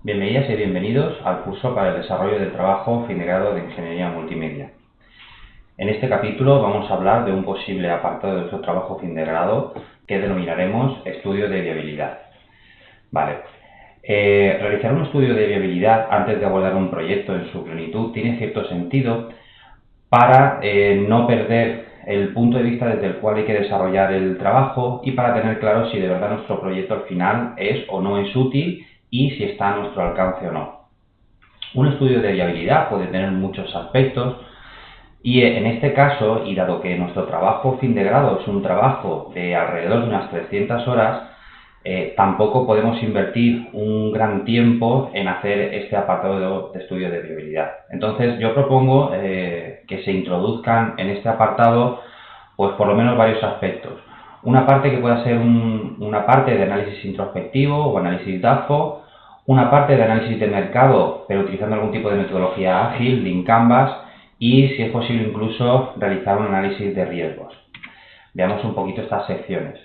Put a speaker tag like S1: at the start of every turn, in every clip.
S1: Bienvenidas y bienvenidos al curso para el desarrollo del trabajo fin de grado de Ingeniería Multimedia. En este capítulo vamos a hablar de un posible apartado de nuestro trabajo fin de grado que denominaremos estudio de viabilidad. Vale. Realizar un estudio de viabilidad antes de abordar un proyecto en su plenitud tiene cierto sentido para no perder el punto de vista desde el cual hay que desarrollar el trabajo y para tener claro si de verdad nuestro proyecto al final es o no es útil y si está a nuestro alcance o no. Un estudio de viabilidad puede tener muchos aspectos y en este caso, y dado que nuestro trabajo fin de grado es un trabajo de alrededor de unas 300 horas, tampoco podemos invertir un gran tiempo en hacer este apartado de estudio de viabilidad. Entonces yo propongo que se introduzcan en este apartado pues por lo menos varios aspectos. Una parte que pueda ser una parte de análisis introspectivo o análisis DAFO, una parte de análisis de mercado, pero utilizando algún tipo de metodología ágil, Lean Canvas, y si es posible incluso realizar un análisis de riesgos. Veamos un poquito estas secciones.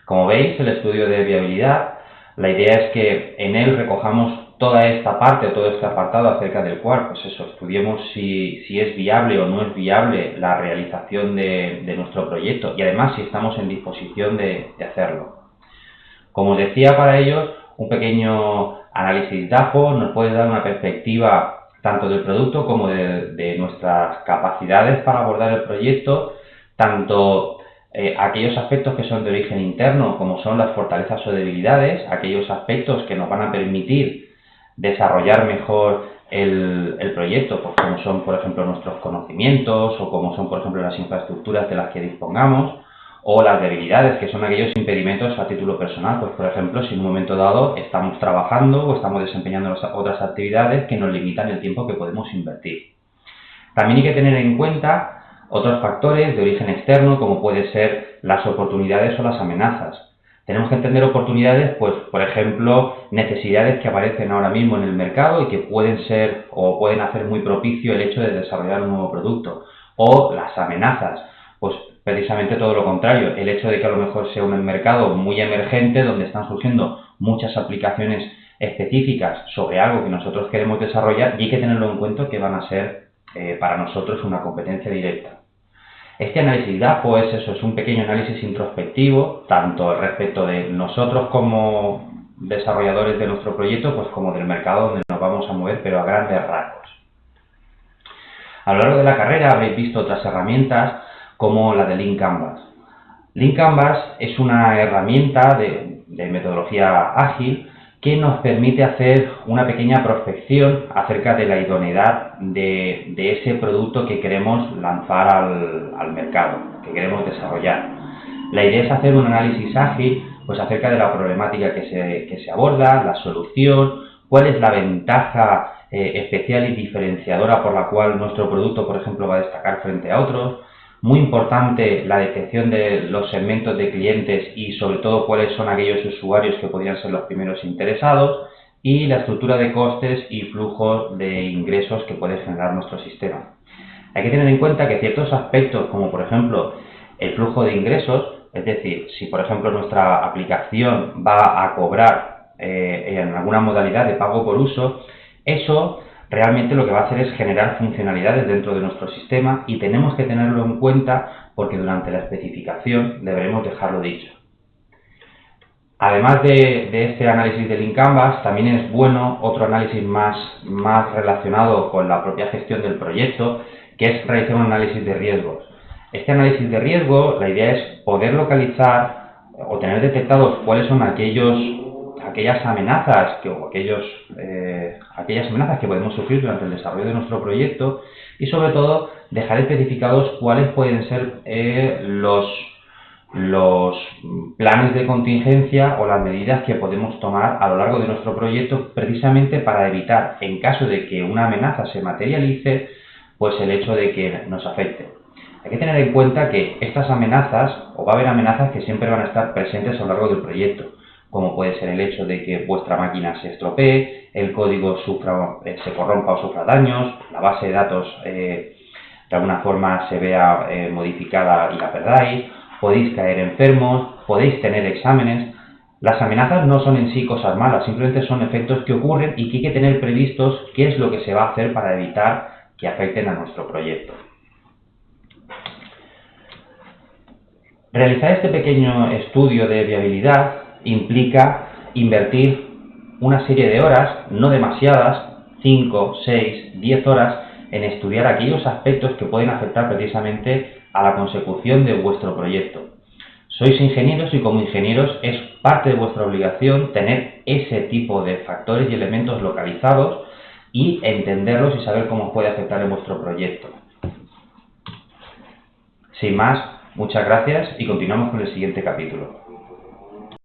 S1: Como veis, el estudio de viabilidad, la idea es que en él recojamos toda esta parte, todo este apartado acerca del cual, pues eso, estudiemos si es viable o no es viable la realización de nuestro proyecto y además si estamos en disposición de hacerlo. Como os decía, para ellos, un pequeño análisis DAFO nos puede dar una perspectiva tanto del producto como de nuestras capacidades para abordar el proyecto, tanto aquellos aspectos que son de origen interno, como son las fortalezas o debilidades, aquellos aspectos que nos van a permitir desarrollar mejor el proyecto, pues como son, por ejemplo, nuestros conocimientos o como son, por ejemplo, las infraestructuras de las que dispongamos, o las debilidades, que son aquellos impedimentos a título personal, pues por ejemplo, si en un momento dado estamos trabajando o estamos desempeñando otras actividades que nos limitan el tiempo que podemos invertir. También hay que tener en cuenta otros factores de origen externo, como pueden ser las oportunidades o las amenazas. Tenemos que entender oportunidades, pues, por ejemplo, necesidades que aparecen ahora mismo en el mercado y que pueden ser o pueden hacer muy propicio el hecho de desarrollar un nuevo producto. O las amenazas, pues precisamente todo lo contrario, el hecho de que a lo mejor sea un mercado muy emergente donde están surgiendo muchas aplicaciones específicas sobre algo que nosotros queremos desarrollar y hay que tenerlo en cuenta que van a ser para nosotros una competencia directa. Este análisis DAFO es un pequeño análisis introspectivo, tanto respecto de nosotros como desarrolladores de nuestro proyecto, pues como del mercado donde nos vamos a mover, pero a grandes rasgos. A lo largo de la carrera habréis visto otras herramientas como la de Lean Canvas. Lean Canvas es una herramienta de metodología ágil que nos permite hacer una pequeña prospección acerca de la idoneidad de ese producto que queremos lanzar al mercado, que queremos desarrollar. La idea es hacer un análisis ágil pues acerca de la problemática que se aborda, la solución, cuál es la ventaja especial y diferenciadora por la cual nuestro producto, por ejemplo, va a destacar frente a otros. Muy importante la detección de los segmentos de clientes y sobre todo cuáles son aquellos usuarios que podrían ser los primeros interesados y la estructura de costes y flujos de ingresos que puede generar nuestro sistema. Hay que tener en cuenta que ciertos aspectos como por ejemplo el flujo de ingresos, es decir, si por ejemplo nuestra aplicación va a cobrar en alguna modalidad de pago por uso, eso realmente lo que va a hacer es generar funcionalidades dentro de nuestro sistema y tenemos que tenerlo en cuenta porque durante la especificación deberemos dejarlo dicho. Además de este análisis de Lean Canvas, también es bueno otro análisis más relacionado con la propia gestión del proyecto, que es realizar un análisis de riesgos. Este análisis de riesgo, la idea es poder localizar o tener detectados cuáles son aquellas amenazas aquellas amenazas que podemos sufrir durante el desarrollo de nuestro proyecto y sobre todo dejar especificados cuáles pueden ser los planes de contingencia o las medidas que podemos tomar a lo largo de nuestro proyecto precisamente para evitar, en caso de que una amenaza se materialice, pues el hecho de que nos afecte. Hay que tener en cuenta que estas amenazas, o va a haber amenazas que siempre van a estar presentes a lo largo del proyecto, como puede ser el hecho de que vuestra máquina se estropee, el código se corrompa o sufra daños, la base de datos de alguna forma se vea modificada y la perdáis, podéis caer enfermos, podéis tener exámenes. Las amenazas no son en sí cosas malas, simplemente son efectos que ocurren y que hay que tener previstos qué es lo que se va a hacer para evitar que afecten a nuestro proyecto. Realizar este pequeño estudio de viabilidad implica invertir una serie de horas, no demasiadas, 5, 6, 10 horas, en estudiar aquellos aspectos que pueden afectar precisamente a la consecución de vuestro proyecto. Sois ingenieros y como ingenieros es parte de vuestra obligación tener ese tipo de factores y elementos localizados y entenderlos y saber cómo puede afectar en vuestro proyecto. Sin más, muchas gracias y continuamos con el siguiente capítulo.